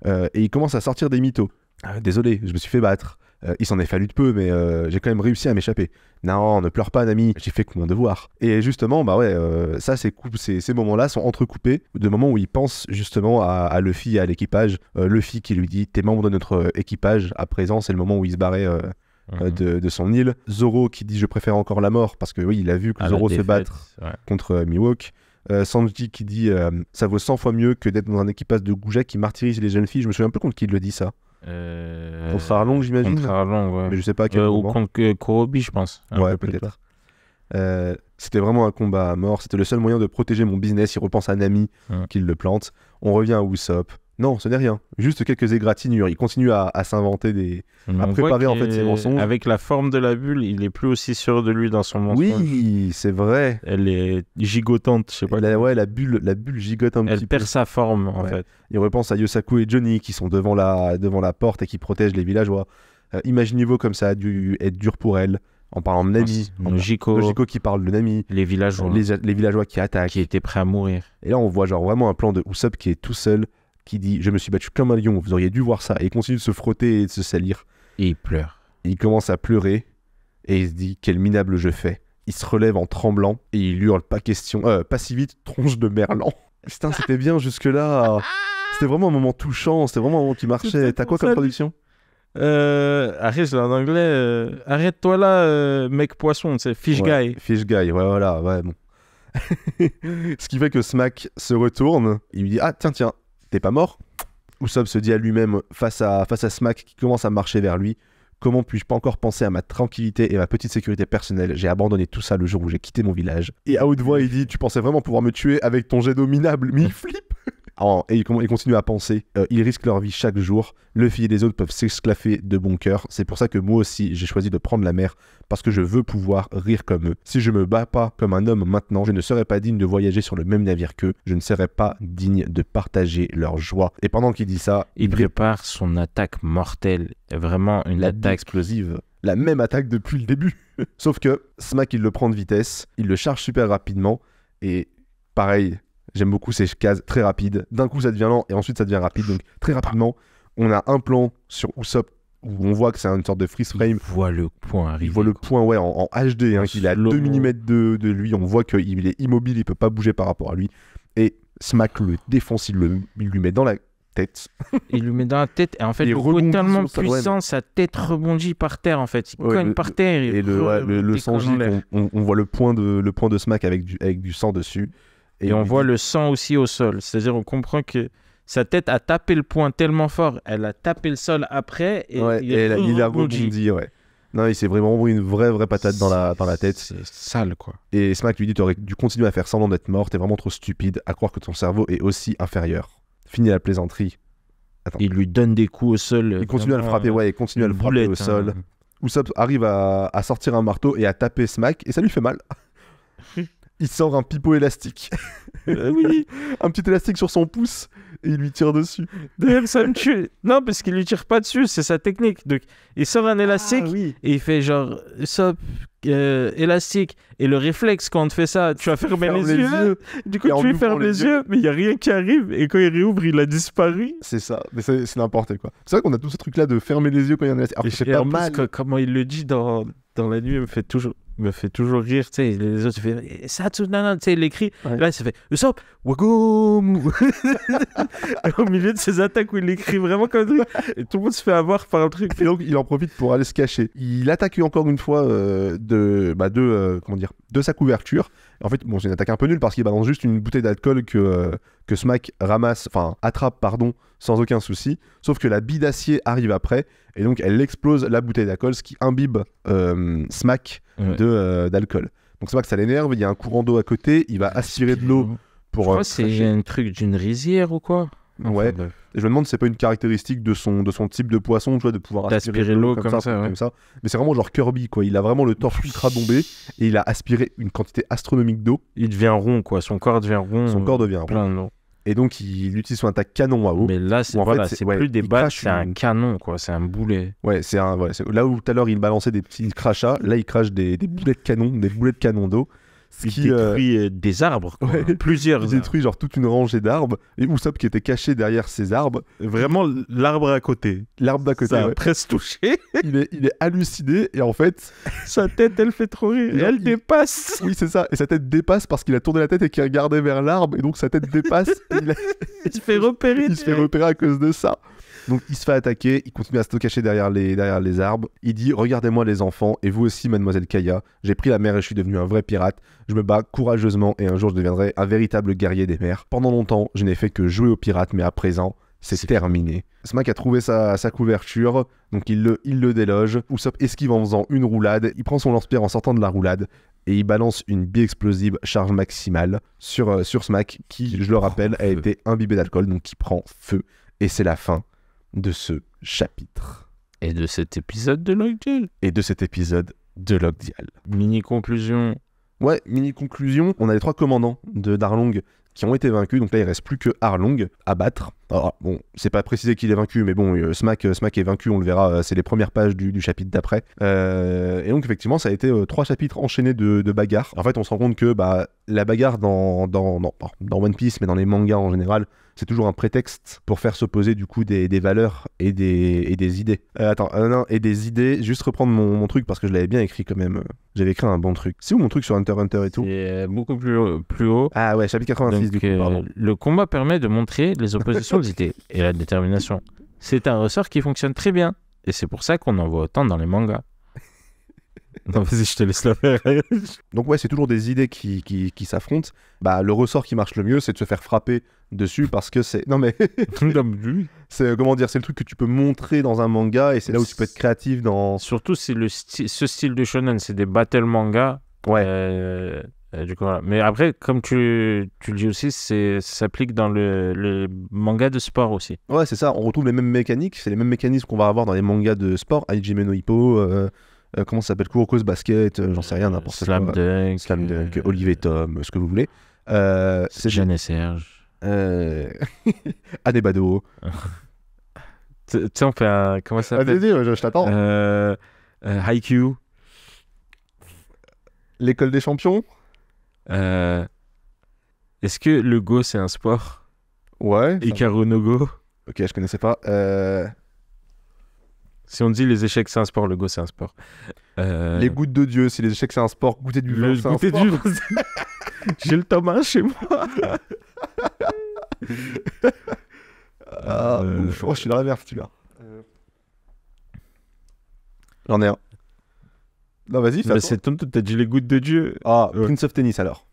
Et il commence à sortir des mythos. Désolé, je me suis fait battre. Il s'en est fallu de peu, mais j'ai quand même réussi à m'échapper. Non, ne pleure pas, Nami, j'ai fait que mon devoir. Et justement, bah ouais, ça, ces moments-là sont entrecoupés de moments où il pense justement à Luffy et à l'équipage. Luffy qui lui dit t'es membre de notre équipage. À présent, c'est le moment où il se barrait de son île. Zoro qui dit je préfère encore la mort parce que oui, il a vu que Zoro se battre contre Mihawk. Sanji qui dit ça vaut 100 fois mieux que d'être dans un équipage de goujats qui martyrise les jeunes filles. Je me souviens un peu contre qui il le dit ça. Contre Arlong, j'imagine. Contre Arlong, ouais. Mais je sais pas à quel moment. Ou contre Kurobi, je pense. Ouais, peut-être. C'était vraiment un combat à mort. C'était le seul moyen de protéger mon business. Il repense à Nami qu'il le plante. On revient à Usopp. Non, ce n'est rien. Juste quelques égratignures. Il continue à s'inventer à préparer en fait ses mensonges. Avec la forme de la bulle, il est plus aussi sûr de lui dans son mensonge. Oui, c'est vrai. Elle est gigotante, je sais pas. La bulle gigote un petit peu. Elle perd sa forme en fait. Il repense à Yosaku et Johnny qui sont devant la porte et qui protègent les villageois. Imaginez-vous comme ça a dû être dur pour elle. En parlant de Nami, Nojiko qui parle de Nami, les villageois, les villageois qui attaquent, qui étaient prêts à mourir. Et là, on voit genre vraiment un plan de Usopp qui est tout seul, qui dit je me suis battu comme un lion, vous auriez dû voir ça, et il continue de se frotter et de se salir. Et il pleure. Et il commence à pleurer et il se dit quel minable je fais. Il se relève en tremblant et il hurle pas question, pas si vite, tronche de merlan. Putain, c'était bien jusque là. C'était vraiment un moment touchant, c'était vraiment un moment qui marchait. T'as quoi comme traduction? Arrête, en anglais, arrête-toi là, mec poisson, c'est fish guy. Fish guy, ouais, voilà, ouais, bon. Ce qui fait que Smack se retourne, il lui dit ah tiens, t'es pas mort? Usopp se dit à lui-même face à Smack qui commence à marcher vers lui. Comment puis-je pas encore penser à ma tranquillité et ma petite sécurité personnelle? J'ai abandonné tout ça le jour où j'ai quitté mon village. Et à haute voix, il dit tu pensais vraiment pouvoir me tuer avec ton jet d'eau minable? Mais il flippe. Et il continue à penser, ils risquent leur vie chaque jour, Luffy et les autres peuvent s'esclaffer de bon cœur, c'est pour ça que moi aussi j'ai choisi de prendre la mer, parce que je veux pouvoir rire comme eux. Si je me bats pas comme un homme maintenant, je ne serai pas digne de voyager sur le même navire qu'eux, je ne serai pas digne de partager leur joie. Et pendant qu'il dit ça, il prépare son attaque mortelle, vraiment une attaque explosive. La même attaque depuis le début. Sauf que Smack il le prend de vitesse, il le charge super rapidement, et pareil... J'aime beaucoup ces cases très rapides. D'un coup, ça devient lent et ensuite, ça devient rapide. Donc, très rapidement, on a un plan sur Usopp où on voit que c'est une sorte de freeze frame. Il voit le point arriver. Il voit le point, ouais, en HD, hein, qu'il est à 2 mm de lui. On voit qu'il est immobile, il peut pas bouger par rapport à lui. Et Smack le défonce, il lui met dans la tête. Il lui met dans la tête. Et en fait, le coup est tellement puissant, sa tête rebondit par terre, en fait. Il cogne par terre. Et le Sanji, on voit le point de Smack avec du sang dessus. Et on voit le sang aussi au sol. C'est-à-dire, on comprend que sa tête a tapé le point tellement fort, elle a tapé le sol après, et il a rebondi. Ouais. Non, il s'est vraiment pris une vraie patate dans la tête. C'est sale, quoi. Et Smack lui dit, t'aurais dû continuer à faire semblant d'être mort, t'es vraiment trop stupide à croire que ton cerveau est aussi inférieur. Fini la plaisanterie. Attends. Il lui donne des coups au sol. Il continue à le frapper, il continue à le frapper au sol. Usopp arrive à sortir un marteau et à taper Smack, et ça lui fait mal. Il sort un pipeau élastique. Oui. Un petit élastique sur son pouce et il lui tire dessus. D'ailleurs, ça me tue. Non, parce qu'il lui tire pas dessus, c'est sa technique. Donc, il sort un élastique et il fait genre élastique. Et le réflexe, quand on te fait ça, tu vas fermer les yeux. Du coup, tu lui fermes les yeux, mais il n'y a rien qui arrive. Et quand il réouvre, il a disparu. C'est ça, mais c'est n'importe quoi. C'est vrai qu'on a tout ce truc-là de fermer les yeux quand il y a un élastique. Alors, c'est pas mal. Comment il le dit dans la nuit, il me fait toujours rire, tu sais, les autres, il fait Satsunana, tu sais, il écrit, là, il se fait Usopp, Wagomu. Au milieu de ses attaques où il écrit vraiment comme un truc, et tout le monde se fait avoir par un truc. Et donc, il en profite pour aller se cacher. Il attaque encore une fois de sa couverture. En fait, bon, c'est une attaque un peu nulle parce qu'il balance juste une bouteille d'alcool que Smack attrape, sans aucun souci. Sauf que la bille d'acier arrive après, et donc elle explose la bouteille d'alcool, ce qui imbibe Smack d'alcool. Donc Smack, ça l'énerve, il y a un courant d'eau à côté, il va aspirer de l'eau pour... Je crois que c'est un truc d'une rizière ou quoi. Ouais. Enfin, Et je me demande si c'est pas une caractéristique de son type de poisson, tu vois, de pouvoir d'aspirer l'eau comme ça, ouais. comme ça. Mais c'est vraiment genre Kirby, quoi. Il a vraiment le torse ultra bombé et il a aspiré une quantité astronomique d'eau. Il devient rond, quoi. Son corps devient rond. Son corps devient rond. Plein d'eau. Et donc, il utilise son attaque canon à eau. Mais là, c'est en voilà, fait, c'est ouais, plus des il balles, crache c'est un canon, quoi. C'est un boulet. Ouais, c'est là où tout à l'heure il balançait des petits crachats, là il crache des boulets de canon d'eau. Il détruit des arbres, quoi. Ouais, Plusieurs. il détruit genre toute une rangée d'arbres et Usopp qui était caché derrière ces arbres, Vraiment, l'arbre à côté. l'arbre d'à côté, Ça a ouais. presque touché. il est halluciné et en fait, Sa tête, elle fait trop rire. Et Genre, elle dépasse. oui c'est ça, et sa tête dépasse parce qu'il a tourné la tête et qu'il regardait vers l'arbre et donc sa tête dépasse et Il se fait repérer. il se fait repérer à cause de ça. Donc il se fait attaquer, il continue à se cacher derrière les arbres. Il dit « Regardez-moi les enfants, et vous aussi mademoiselle Kaya, j'ai pris la mer et je suis devenu un vrai pirate. Je me bats courageusement et un jour je deviendrai un véritable guerrier des mers. Pendant longtemps, je n'ai fait que jouer aux pirates, mais à présent, c'est terminé. » Smack a trouvé sa couverture, donc il le déloge. Usopp esquive en faisant une roulade, il prend son lance-pierre en sortant de la roulade, et il balance une bi-explosive charge maximale sur Smack, qui, je le rappelle, a été imbibé d'alcool, donc qui prend feu. Et c'est la fin de ce chapitre. Et de cet épisode de Lockjaw. Et de cet épisode de Lockjaw. Mini conclusion. Ouais, mini conclusion. On a les 3 commandants de Darlong qui ont été vaincus. Donc là, il reste plus que Arlong à battre. Alors, bon, c'est pas précisé qu'il est vaincu, mais bon, Smack est vaincu, on le verra. C'est les premières pages du chapitre d'après. Et donc, effectivement, ça a été 3 chapitres enchaînés de bagarres. En fait, on se rend compte que la bagarre dans One Piece, mais dans les mangas en général, c'est toujours un prétexte pour faire s'opposer du coup des valeurs et des idées. Et des idées, juste reprendre mon truc parce que je l'avais bien écrit quand même. J'avais écrit un bon truc. C'est où mon truc sur Hunter x Hunter et tout? C'est beaucoup plus haut. Ah ouais, chapitre 86 Donc, du coup, pardon. le combat permet de montrer les oppositions d'idées et la détermination. C'est un ressort qui fonctionne très bien. Et c'est pour ça qu'on en voit autant dans les mangas. Non, vas-y, je te laisse la faire. Donc ouais, c'est toujours des idées qui s'affrontent. Le ressort qui marche le mieux, c'est de se faire frapper dessus parce que c'est... Non mais... c'est, comment dire, c'est le truc que tu peux montrer dans un manga et c'est là où tu peux être créatif dans... Surtout si ce style de shonen, c'est des battle manga. Ouais. Du coup, voilà. Mais après, comme tu le dis aussi, ça s'applique dans le manga de sport aussi. Ouais, c'est ça. On retrouve les mêmes mécaniques. C'est les mêmes mécanismes qu'on va avoir dans les mangas de sport. Hajime no Ippo... comment ça s'appelle, Kuroko's Basket, j'en sais rien, n'importe quoi. Slam Dunk, Olivier Tom, ce que vous voulez. C'est Jeanne et Serge. Adebado. Tu sais, on fait un... Comment ça s'appelle? Vas-y, je t'attends. Haikyuu. L'école des champions. Est-ce que le Go, c'est un sport? Ouais. Hikaru no Go. Ok, je connaissais pas. Si on dit les échecs c'est un sport, le Go c'est un sport. Les gouttes de Dieu, si les échecs c'est un sport, goûter du vin c'est un sport. Du vin. J'ai le tome 1 chez moi. Je suis dans la merde celui-là. J'en ai un. Non, vas-y, fais c'est Tom, t'as dit les gouttes de Dieu. Ah, Prince of Tennis alors.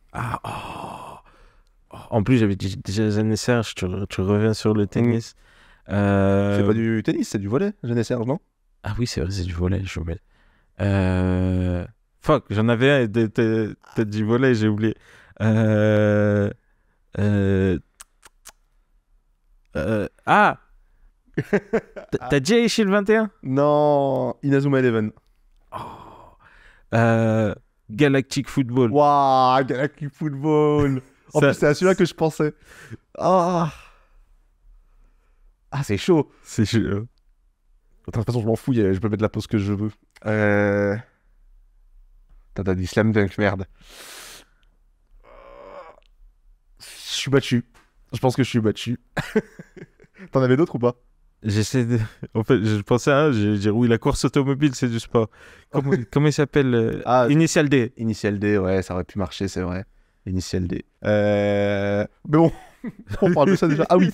En plus, j'avais dit Jeanne et Serge, tu reviens sur le tennis. C'est pas du tennis, c'est du volley, Jeanne et Serge, non? Ah oui, c'est vrai, c'est du volley, je oublie. Fuck, j'en avais un, t'as dit volley, j'ai oublié. T'as dit Aishil 21? Non, Inazuma Eleven. Galactic Football. Waouh, Galactic Football. En plus, c'est à celui-là que je pensais. Ah, c'est chaud. C'est chaud. Attends, de toute façon, je m'en fous, je peux mettre la pause que je veux. T'as dit Slam Dunk, merde. Je suis battu. Je pense que je suis battu. T'en avais d'autres ou pas? J'essaie de... En fait, je pensais à un, je vais dire oui, la course automobile, c'est du sport. Comment il s'appelle Initial D. Initial D, ouais, ça aurait pu marcher, c'est vrai. Initial D. Mais bon, on parle de ça déjà. Ah oui.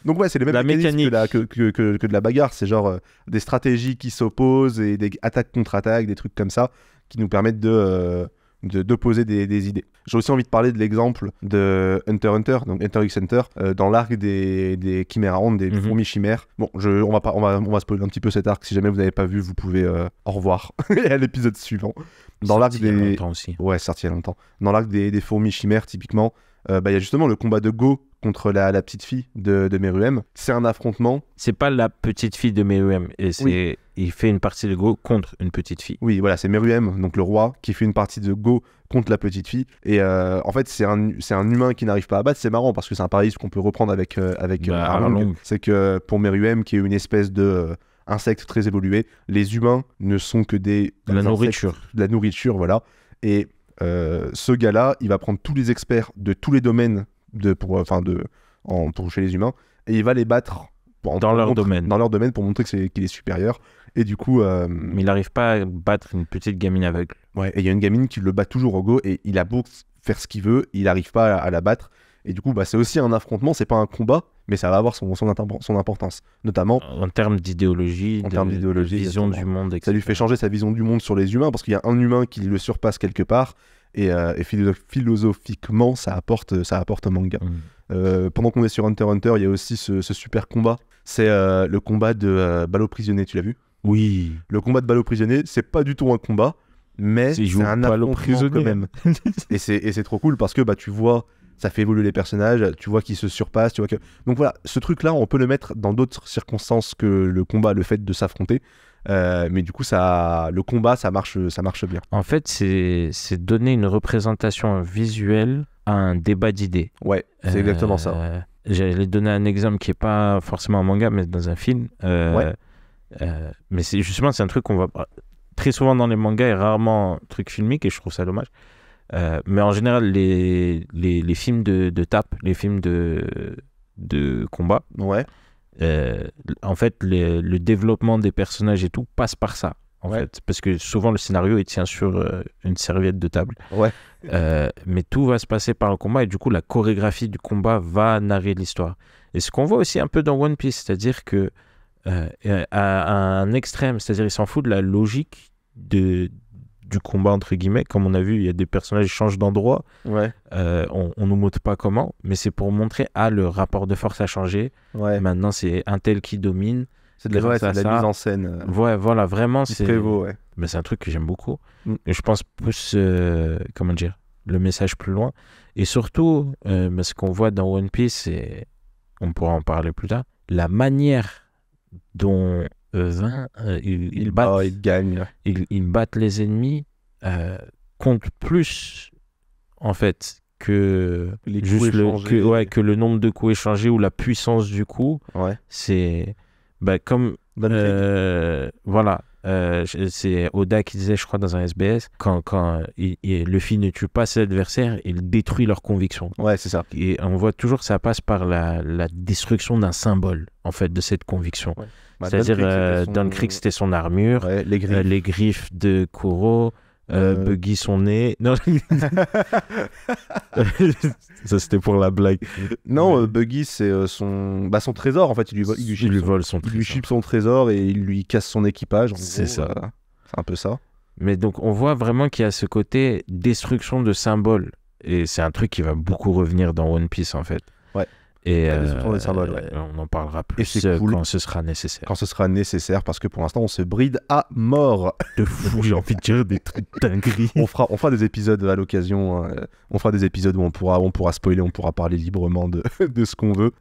Donc ouais, c'est les mêmes mécaniques que de la bagarre. C'est genre des stratégies qui s'opposent et des attaques contre-attaques, des trucs comme ça, qui nous permettent de d'opposer des idées. J'ai aussi envie de parler de l'exemple de Hunter x Hunter, donc Hunter x Hunter, dans l'arc des Chiméraondes, des fourmis chimères. Bon, on va spoiler un petit peu cet arc. Si jamais vous n'avez pas vu, vous pouvez au revoir et à l'épisode suivant. Dans l'arc Il y a longtemps aussi. Ouais, sorti il y a longtemps. Dans l'arc des fourmis chimères, typiquement, il y a justement le combat de Go contre la petite fille de Meruem. C'est un affrontement. C'est pas la petite fille de Meruem. Et il fait une partie de Go contre une petite fille. Oui, voilà, c'est Meruem, donc le roi, qui fait une partie de Go contre la petite fille. Et en fait, c'est un humain qui n'arrive pas à battre. C'est marrant parce que c'est un parallélisme qu'on peut reprendre avec Arlong. C'est que pour Meruem, qui est une espèce de insecte très évolué, les humains ne sont que de la nourriture, voilà. Et ce gars-là, il va prendre tous les experts de tous les domaines pour chez les humains et il va les battre dans leur domaine pour montrer qu'il est supérieur. Et du coup, mais il n'arrive pas à battre une petite gamine aveugle. Ouais, et il y a une gamine qui le bat toujours au go et il a beau faire ce qu'il veut, il n'arrive pas à la battre. Et du coup, c'est aussi un affrontement, c'est pas un combat, mais ça va avoir son importance, notamment en termes d'idéologie, vision du monde, etc. Ça lui fait changer sa vision du monde sur les humains, parce qu'il y a un humain qui le surpasse quelque part, et philosophiquement, ça apporte au manga. Pendant qu'on est sur Hunter x Hunter, il y a aussi ce super combat, c'est le combat de Ballot prisonnier, tu l'as vu ? Oui. Le combat de Ballot prisonnier, c'est pas du tout un combat, mais c'est un affrontement quand même. et c'est trop cool, parce que tu vois... Ça fait évoluer les personnages, tu vois qu'ils se surpassent, tu vois que... Donc voilà, ce truc-là, on peut le mettre dans d'autres circonstances que le combat, le fait de s'affronter. Mais du coup, le combat, ça marche bien. En fait, c'est donner une représentation visuelle à un débat d'idées. Ouais, c'est exactement ça. J'allais donner un exemple qui n'est pas forcément un manga, mais dans un film. Mais c'est un truc qu'on voit très souvent dans les mangas et rarement un truc filmique, et je trouve ça dommage. Mais en général, les films de tape, les films de combat, en fait, le développement des personnages et tout passe par ça. En fait, parce que souvent le scénario il tient sur une serviette de table. Mais tout va se passer par le combat et du coup la chorégraphie du combat va narrer l'histoire. Et ce qu'on voit aussi un peu dans One Piece, c'est-à-dire que à un extrême, c'est-à-dire il s'en fout de la logique du combat entre guillemets, comme on a vu, il y a des personnages qui changent d'endroit. On nous montre pas comment, mais c'est pour montrer le rapport de force a changé. Maintenant c'est un tel qui domine. C'est de la mise en scène. Voilà, vraiment c'est très beau. Mais c'est un truc que j'aime beaucoup. Et je pense plus le message plus loin. Et surtout, ce qu'on voit dans One Piece, et on pourra en parler plus tard, la manière dont ils battent les ennemis compte plus en fait que juste que le nombre de coups échangés ou la puissance du coup. C'est comme voilà, c'est Oda qui disait, je crois, dans un SBS, quand Luffy ne tue pas ses adversaires, il détruit leurs convictions. C'est ça. Et on voit toujours que ça passe par la destruction d'un symbole en fait de cette conviction. C'est-à-dire, Don Krieg, c'était son armure, les griffes de Kuro, Buggy, son nez. Non, ça, c'était pour la blague. Non, Buggy, c'est son trésor, en fait. Il lui vole son trésor. Il lui chipe son trésor et il lui casse son équipage. C'est ça. C'est un peu ça. Mais donc, on voit vraiment qu'il y a ce côté destruction de symboles. Et c'est un truc qui va beaucoup revenir dans One Piece, en fait. Et on en parlera plus quand ce sera nécessaire. Quand ce sera nécessaire, parce que pour l'instant, on se bride à mort. De fou, j'ai envie de dire des trucs dingueries. On fera des épisodes à l'occasion. On fera des épisodes où on pourra spoiler, on pourra parler librement de ce qu'on veut.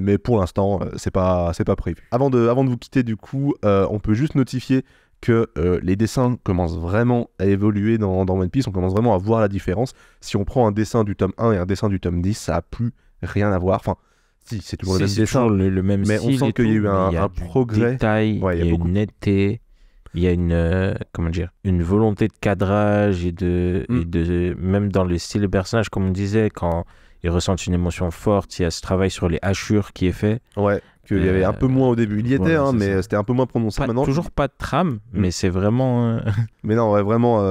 Mais pour l'instant, c'est pas prévu. Avant de vous quitter, du coup, on peut juste notifier que les dessins commencent vraiment à évoluer dans One Piece. On commence vraiment à voir la différence. Si on prend un dessin du tome 1 et un dessin du tome 10, ça a plus rien à voir. Enfin, si, c'est toujours le même dessin, le même mais style, on sent qu'il y a eu un progrès. Détails, il y a une netteté, il y a une volonté de cadrage et de même dans le style des personnages, comme on disait, quand ils ressentent une émotion forte, il y a ce travail sur les hachures qui est fait. Qu'il y avait un peu moins au début. Il y était, mais c'était un peu moins prononcé. Maintenant, toujours pas de trame, mais c'est vraiment... Mais non, vraiment,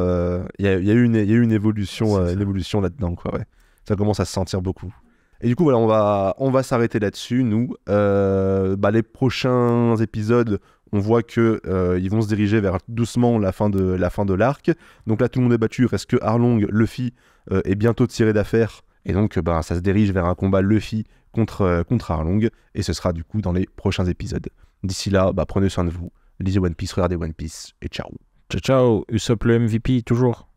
il y a eu une évolution là-dedans, quoi. Ça commence à se sentir beaucoup. Et du coup, voilà, on va s'arrêter là-dessus, nous. Les prochains épisodes, On voit que ils vont se diriger vers doucement la fin de l'arc. Donc là, tout le monde est battu. Il reste que Arlong, Luffy est bientôt tiré d'affaire. Et donc, ça se dirige vers un combat Luffy contre Arlong. Et ce sera du coup dans les prochains épisodes. D'ici là, prenez soin de vous. Lisez One Piece, regardez One Piece. Et ciao. Ciao, ciao. Usopp le MVP, toujours.